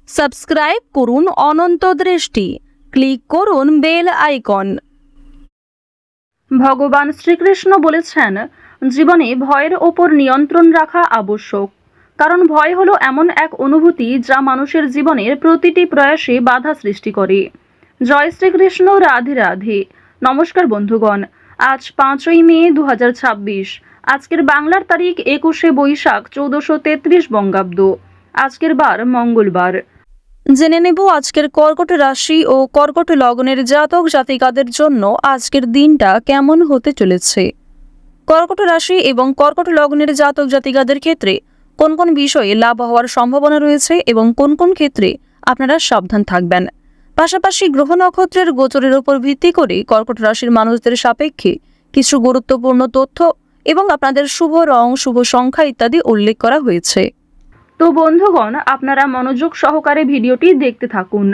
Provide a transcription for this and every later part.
Subscribe করুন অনন্ত দৃষ্টি, click করুন বেল আইকন। ভগবান শ্রীকৃষ্ণ বলেছেন, জীবনে ভয়ের ওপর নিয়ন্ত্রণ রাখা আবশ্যক, কারণ ভয় হলো এমন এক অনুভূতি যা মানুষের জীবনের প্রতিটি প্রয়াসে বাধা সৃষ্টি করে। জয় শ্রীকৃষ্ণ, রাধে রাধে। নমস্কার বন্ধুগণ, আজ 5ই মে 2026। আজকের বাংলার তারিখ 21শে বৈশাখ 1433 বঙ্গাব্দ। আজকের বার মঙ্গলবার। জেনে নেব আজকের কর্কট রাশি ও কর্কট লগ্নের জাতক জাতিকাদের জন্য আজকের দিনটা কেমন হতে চলেছে। কর্কট রাশি এবং কর্কট লগ্নের জাতক জাতিকাদের ক্ষেত্রে কোন কোন বিষয়ে লাভ হওয়ার সম্ভাবনা রয়েছে এবং কোন কোন ক্ষেত্রে আপনারা সাবধান থাকবেন। পাশাপাশি গ্রহ নক্ষত্রের গোচরের উপর ভিত্তি করে কর্কট রাশির মানুষদের সাপেক্ষে কিছু গুরুত্বপূর্ণ তথ্য এবং আপনাদের শুভ রং, শুভ সংখ্যা ইত্যাদি উল্লেখ করা হয়েছে। তো বন্ধুগণ, আপনারা মনোযোগ সহকারে ভিডিওটি দেখতে থাকুন।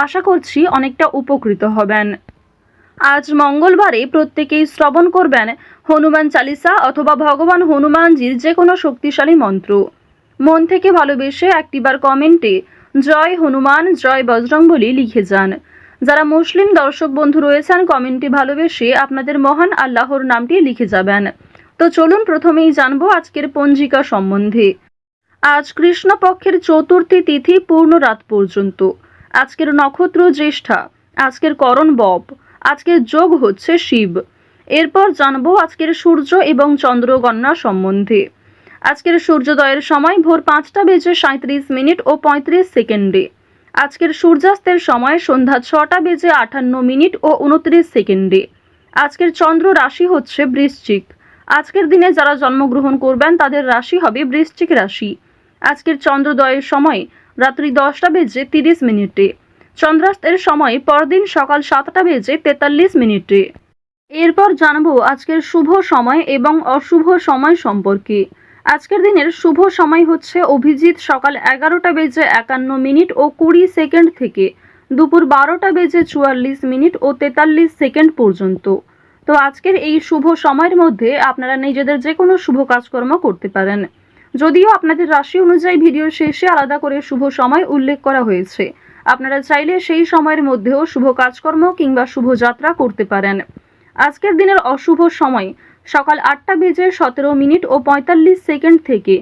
আশা করছি অনেকটা উপকৃত হবেন। আজ মঙ্গলবারে প্রত্যেকেই শ্রবণ করবেন হনুমান চালিসা অথবা ভগবান হনুমানজির যে কোনো শক্তিশালী মন্ত্র। মন থেকে ভালোবেসে একটিবার কমেন্টে জয় হনুমান, জয় বজরংবলী লিখে যান। যারা মুসলিম দর্শক বন্ধু রয়েছেন, কমেন্টে ভালোবেসে আপনাদের মহান আল্লাহর নামটি লিখে যাবেন। তো চলুন প্রথমেই জানবো আজকের পঞ্জিকা সম্বন্ধে। আজ কৃষ্ণপক্ষের চতুর্থী তিথি পূর্ণ রাত পর্যন্ত। আজকের নক্ষত্র জ্যেষ্ঠা। আজকের করণ বব। আজকের যোগ হচ্ছে শিব। এরপর জানবো আজকের সূর্য এবং চন্দ্র গণনা সম্বন্ধে। আজকের সূর্যোদয়ের সময় ভোর 5টা বেজে 37 মিনিট ও 35 সেকেন্ডে। আজকের সূর্যাস্তের সময় সন্ধ্যা 6টা বেজে 58 মিনিট ও 29 সেকেন্ডে। আজকের চন্দ্র রাশি হচ্ছে বৃশ্চিক। আজকের দিনে যারা জন্মগ্রহণ করবেন তাদের রাশি হবে বৃশ্চিক রাশি। আজকের চন্দ্রোদয়ের সময় রাত্রি 10টা বেজে 30 মিনিটে। চন্দ্রাস্তের সময় পরদিন সকাল 7টা বেজে 43 মিনিটে। এরপর জানবো আজকের শুভ সময় এবং অশুভ সময় সম্পর্কে। আজকের দিনের শুভ সময় হচ্ছে অভিজিৎ সকাল 11টা বেজে 51 মিনিট ও 20 সেকেন্ড থেকে দুপুর 12টা বেজে 44 মিনিট ও 43 সেকেন্ড পর্যন্ত। তো আজকের এই শুভ সময়ের মধ্যে আপনারা নিজেদের যে কোনো শুভ কাজকর্ম করতে পারেন। যদিও আপনাদের রাশি অনুযায়ী ভিডিওর শেষে আলাদা করে শুভ সময় উল্লেখ করা হয়েছে, আপনারা চাইলে সেই সময়ের মধ্যেও শুভ কাজকর্ম কিংবা শুভ যাত্রা করতে পারেন। আজকের দিনের অশুভ সময় সকাল 8টা বেজে 17 মিনিট ও 45 সেকেন্ড থেকে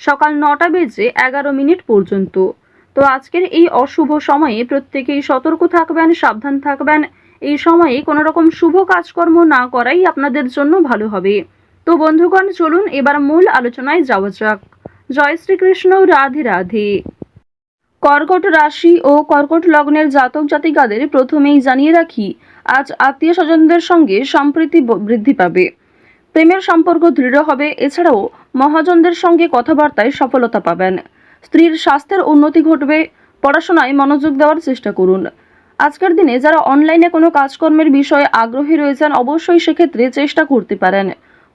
সকাল 9টা বেজে 11 মিনিট পর্যন্ত। তো আজকের এই অশুভ সময়ে প্রত্যেকেই সতর্ক থাকবেন, সাবধান থাকবেন। এই সময়ে কোনো রকম শুভ কাজকর্ম না করাই আপনাদের জন্য ভালো হবে। তো বন্ধুগণ, চলুন এবার মূল আলোচনায় যাওয়া যাক। জয় শ্রীকৃষ্ণ, রাধে রাধে। কর্কট রাশি ও কর্কট লগ্নের জাতক জাতিকাদের প্রথমেই জানিয়ে রাখি, আজ আত্মীয় স্বজনদের সঙ্গে সম্প্রীতি বৃদ্ধি পাবে, প্রেমের সম্পর্ক দৃঢ় হবে। এছাড়াও মহাজনদের সঙ্গে কথাবার্তায় সফলতা পাবেন। স্ত্রীর স্বাস্থ্যের উন্নতি ঘটবে। পড়াশোনায় মনোযোগ দেওয়ার চেষ্টা করুন। আজকের দিনে যারা অনলাইনে কোনো কাজকর্মের বিষয়ে আগ্রহী রয়েছেন, অবশ্যই সেক্ষেত্রে চেষ্টা করতে পারেন।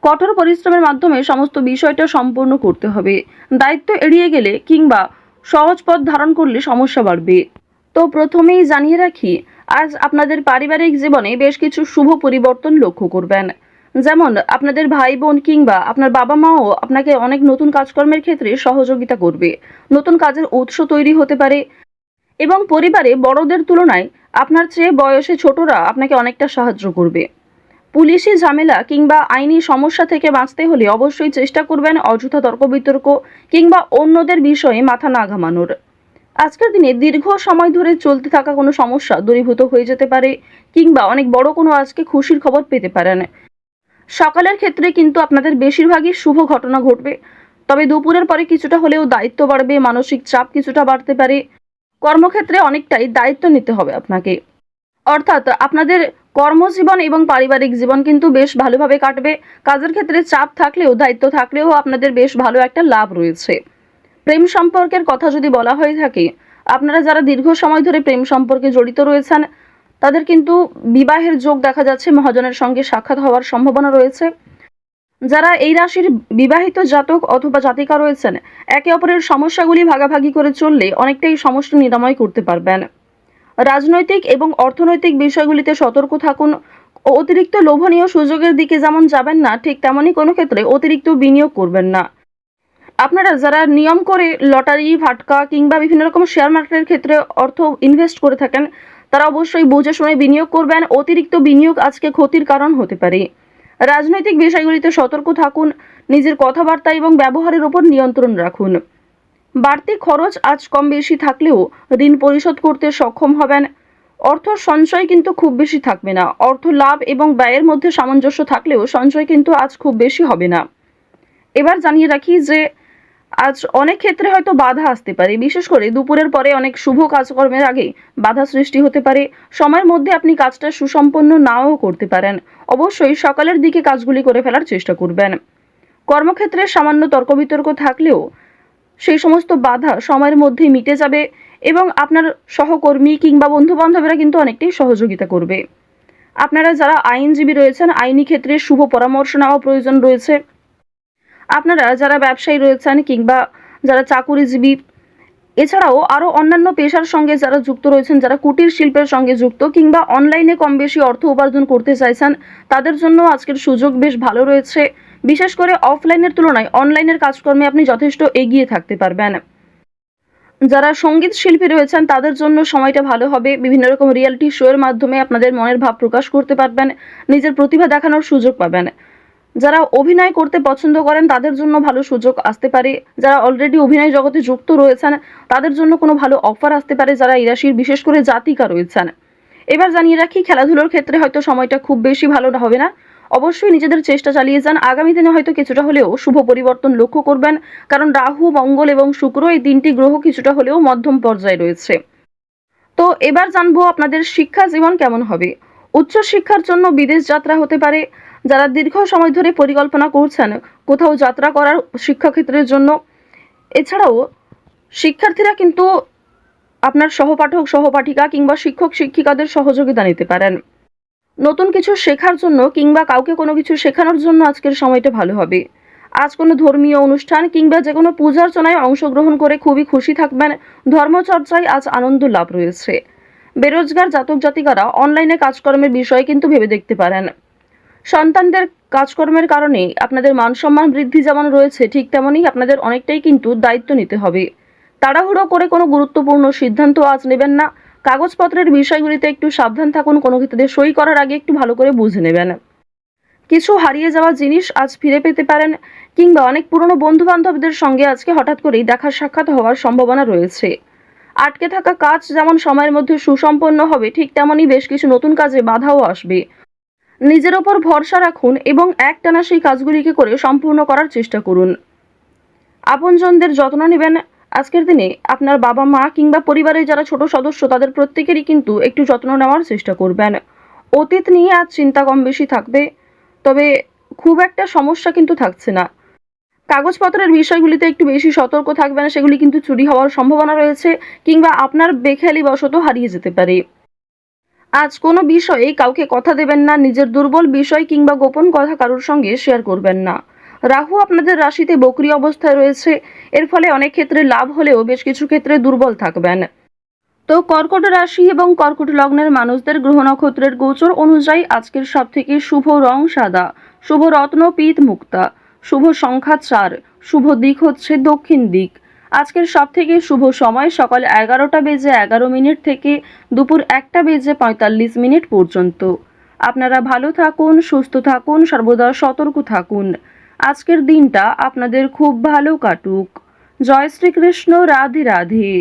কঠোর পরিশ্রমের মাধ্যমে সমস্ত বিষয়টা সম্পূর্ণ করতে হবে। দায়িত্ব এড়িয়ে গেলে কিংবা সহজ পথ ধারণ করলে সমস্যা বাড়বে। তো প্রথমেই জানিয়ে রাখি, আজ আপনাদের পারিবারিক জীবনে বেশ কিছু শুভ পরিবর্তন লক্ষ্য করবেন। যেমন আপনাদের ভাই বোন কিংবা আপনার বাবা মাও আপনাকে অনেক নতুন কাজকর্মের ক্ষেত্রে সহযোগিতা করবে। নতুন কাজের উৎস তৈরি হতে পারে এবং পরিবারে বড়দের তুলনায় আপনার চেয়ে বয়সে ছোটরা আপনাকে অনেকটা সাহায্য করবে। পুলিশি ঝামেলা কিংবা আইনি সমস্যা থেকে বাঁচতে হলে অবশ্যই চেষ্টা করবেন অযথা তর্ক বিতর্ক কিংবা অন্যদের বিষয়ে মাথা না ঘামানোর। আজকের দিনে দীর্ঘ সময় ধরে চলতে থাকা কোনো সমস্যা দূরীভূত হয়ে যেতে পারে কিংবা অনেক বড় কোনো আজকে খুশির খবর পেতে পারেন। সকালের ক্ষেত্রে কিন্তু আপনাদের বেশিরভাগই শুভ ঘটনা ঘটবে, তবে দুপুরের পরে কিছুটা হলেও দায়িত্ব বাড়বে, মানসিক চাপ কিছুটা বাড়তে পারে। কর্মক্ষেত্রে অনেকটাই দায়িত্ব নিতে হবে আপনাকে। অর্থাৎ আপনাদের কর্মজীবন এবং পারিবারিক জীবন কিন্তু বেশ ভালোভাবে কাটবে। কাজের ক্ষেত্রে চাপ থাকলেও দায়িত্ব থাকলেও আপনাদের বেশ ভালো একটা লাভ রয়েছে। প্রেম সম্পর্কের কথা যদি বলা হয়ে থাকে, আপনারা যারা দীর্ঘ সময় ধরে প্রেম সম্পর্কে জড়িত রয়েছেন তাদের কিন্তু বিবাহের যোগ দেখা যাচ্ছে, মহাজনের সঙ্গে সাক্ষাৎ হওয়ার সম্ভাবনা রয়েছে। যারা এই রাশির বিবাহিত জাতক অথবা জাতিকা রয়েছেন, একে অপরের সমস্যাগুলি ভাগাভাগি করে চললে অনেকটাই সমস্যা নিরাময় করতে পারবেন। রাজনৈতিক এবং অর্থনৈতিক বিষয়গুলিতে সতর্ক থাকুন। অতিরিক্ত লোভনীয় সুযোগের দিকে যেমন যাবেন না, ঠিক তেমনই কোনো ক্ষেত্রে অতিরিক্ত বিনিয়োগ করবেন না। আপনারা যারা নিয়ম করে লটারি, ফাটকা কিংবা বিভিন্ন রকম শেয়ার মার্কেটের ক্ষেত্রে অর্থ ইনভেস্ট করে থাকেন, তারা অবশ্যই বুঝে শুনে বিনিয়োগ করবেন। অতিরিক্ত বিনিয়োগ আজকে ক্ষতির কারণ হতে পারে। রাজনৈতিক বিষয়গুলিতে সতর্ক থাকুন। নিজের কথাবার্তা এবং ব্যবহারের উপর নিয়ন্ত্রণ রাখুন। বাড়তি খরচ আজ কম বেশি থাকলেও ঋণ পরিশোধ করতে সক্ষম হবেন। অর্থ সঞ্চয় কিন্তু খুব বেশি থাকবে না। অর্থ লাভ এবং ব্যয়ের মধ্যে সামঞ্জস্য থাকলেও সঞ্চয় কিন্তু আজ খুব বেশি হবে না। এবার জানিয়ে রাখি যে আজ অনেক ক্ষেত্রে হয়তো বাধা আসতে পারে, বিশেষ করে দুপুরের পরে অনেক শুভ কাজকর্মের আগে বাধা সৃষ্টি হতে পারে। সময়ের মধ্যে আপনি কাজটা সুসম্পন্ন নাও করতে পারেন। অবশ্যই সকালের দিকে কাজগুলি করে ফেলার চেষ্টা করবেন। কর্মক্ষেত্রে সামান্য তর্ক বিতর্ক থাকলেও সেই সমস্ত বাধা সময়ের মধ্যেই মিটে যাবে এবং আপনার সহকর্মী কিংবা বন্ধু বান্ধবেরা কিন্তু অনেকটাই সহযোগিতা করবে। আপনারা যারা আইনজীবী রয়েছেন, আইনি ক্ষেত্রে শুভ পরামর্শ নেওয়া প্রয়োজন রয়েছে। আপনারা যারা ব্যবসায়ী রয়েছেন কিংবা যারা চাকুরিজীবী, এছাড়াও আরও অন্যান্য পেশার সঙ্গে যারা যুক্ত রয়েছেন, যারা কুটির শিল্পের সঙ্গে যুক্ত কিংবা অনলাইনে কম বেশি অর্থ উপার্জন করতে চাইছেন, তাদের জন্য আজকের সুযোগ বেশ ভালো রয়েছে। বিশেষ করে অফলাইনের তুলনায় অনলাইনের কাজকর্মে আপনি যথেষ্ট এগিয়ে থাকতে পারবেন। যারা সঙ্গীত শিল্পী রয়েছেন তাদের জন্য সময়টা ভালো হবে। বিভিন্ন রকম রিয়েলিটি শোয়ের মাধ্যমে আপনাদের মনের ভাব প্রকাশ করতে পারবেন, নিজের প্রতিভা দেখানোর সুযোগ পাবেন। যারা অভিনয় করতে পছন্দ করেন তাদের জন্য ভালো সুযোগ আসতে পারে। যারা অলরেডি অভিনয় জগতে যুক্ত রয়েছেন তাদের জন্য কোনো ভালো অফার আসতে পারে, যারা এই রাশির বিশেষ করে জাতিকা রয়েছেন। এবার জানিয়ে রাখি, খেলাধুলোর ক্ষেত্রে হয়তো সময়টা খুব বেশি ভালো হবে না। অবশ্যই নিজেদের চেষ্টা চালিয়ে যান। আগামী দিনে হয়তো কিছুটা হলেও শুভ পরিবর্তন লক্ষ্য করবেন, কারণ রাহু, মঙ্গল এবং শুক্র এই তিনটি গ্রহ কিছুটা হলেও মধ্যম পর্যায়ে রয়েছে। তো এবার জানবো আপনাদের শিক্ষা জীবন কেমন হবে। উচ্চ শিক্ষার জন্য বিদেশ যাত্রা হতে পারে। যারা দীর্ঘ সময় ধরে পরিকল্পনা করছেন কোথাও যাত্রা করার শিক্ষাক্ষেত্রের জন্য, এছাড়াও শিক্ষার্থীরা কিন্তু আপনার সহপাঠক, সহপাঠিকা কিংবা শিক্ষক, শিক্ষিকাদের সহযোগিতা নিতে পারেন। নতুন কিছু শেখার জন্য কিংবা কাউকে কোনো কিছু শেখানোর জন্য আজকের সময়টা ভালো হবে। আজ কোনো ধর্মীয় অনুষ্ঠান কিংবা যে কোনো পূজার্চনায় অংশগ্রহণ করে খুবই খুশি থাকবেন। ধর্মচর্চায় আজ আনন্দ লাভ রয়েছে। বেরোজগার জাতক জাতিকারা অনলাইনে কাজকর্মের বিষয়ে কিন্তু ভেবে দেখতে পারেন। সন্তানদের কাজকর্মের কারণে আপনাদের মান সম্মান বৃদ্ধি যেমন রয়েছে, ঠিক তেমনই আপনাদের অনেকটাই কিন্তু দায়িত্ব নিতে হবে। তাড়াহুড়ো করে কোনো গুরুত্বপূর্ণ সিদ্ধান্ত আজ নেবেন না। কাগজপত্রের বিষয়গুলিতে একটু সাবধান থাকুন। কোনো ক্ষেত্রে সই করার আগে একটু ভালো করে বুঝে নেবেন। কিছু হারিয়ে যাওয়া জিনিস আজ ফিরে পেতে পারেন কিংবা অনেক পুরনো বন্ধু বান্ধবদের সঙ্গে আজকে হঠাৎ করেই দেখা সাক্ষাৎ হওয়ার সম্ভাবনা রয়েছে। আটকে থাকা কাজ যেমন সময়ের মধ্যে সুসম্পন্ন হবে, ঠিক তেমনই বেশ কিছু নতুন কাজে বাধাও আসবে। নিজের ওপর ভরসা রাখুন এবং একটানা সেই কাজগুলিকে করে সম্পূর্ণ করার চেষ্টা করুন। আপনজনদের যত্ন নেবেন। আজকের দিনে আপনার বাবা মা কিংবা পরিবারের যারা ছোট সদস্য তাদের প্রত্যেকেরই কিন্তু একটু যত্ন নেওয়ার চেষ্টা করবেন। অতীত নিয়ে আজ চিন্তা কম বেশি থাকবে, তবে খুব একটা সমস্যা কিন্তু থাকছে না। কাগজপত্রের বিষয়গুলিতে একটু বেশি সতর্ক থাকবেন, সেগুলি কিন্তু চুরি হওয়ার সম্ভাবনা রয়েছে কিংবা আপনার বেখেয়ালি বশত হারিয়ে যেতে পারে। আজ কোনো বিষয়ে কাউকে কথা দেবেন না। নিজের দুর্বল বিষয় কিংবা গোপন কথা কারোর সঙ্গে শেয়ার করবেন না। রাহু আপনাদের রাশিতে বক্রী অবস্থায় রয়েছে। এর ফলে অনেক ক্ষেত্রে লাভ হলেও বেশ কিছু ক্ষেত্রে দুর্বল থাকবেন। তো কর্কট রাশি এবং কর্কট লগ্নের মানুষদের গ্রহ নক্ষত্রের গোচর অনুযায়ী আজকের সবথেকে শুভ রং সাদা, শুভ রত্ন পিত মুক্তা, শুভ সংখ্যা 4, শুভ দিক হচ্ছে দক্ষিণ দিক। আজকের সবথেকে শুভ সময় সকাল 11:11 থেকে দুপুর 1:45 পর্যন্ত। আপনারা ভালো থাকুন, সুস্থ থাকুন, সর্বদা সতর্ক থাকুন। আজকের দিনটা আপনাদের খুব ভালো কাটুক। জয় শ্রীকৃষ্ণ। রাধে রাধে।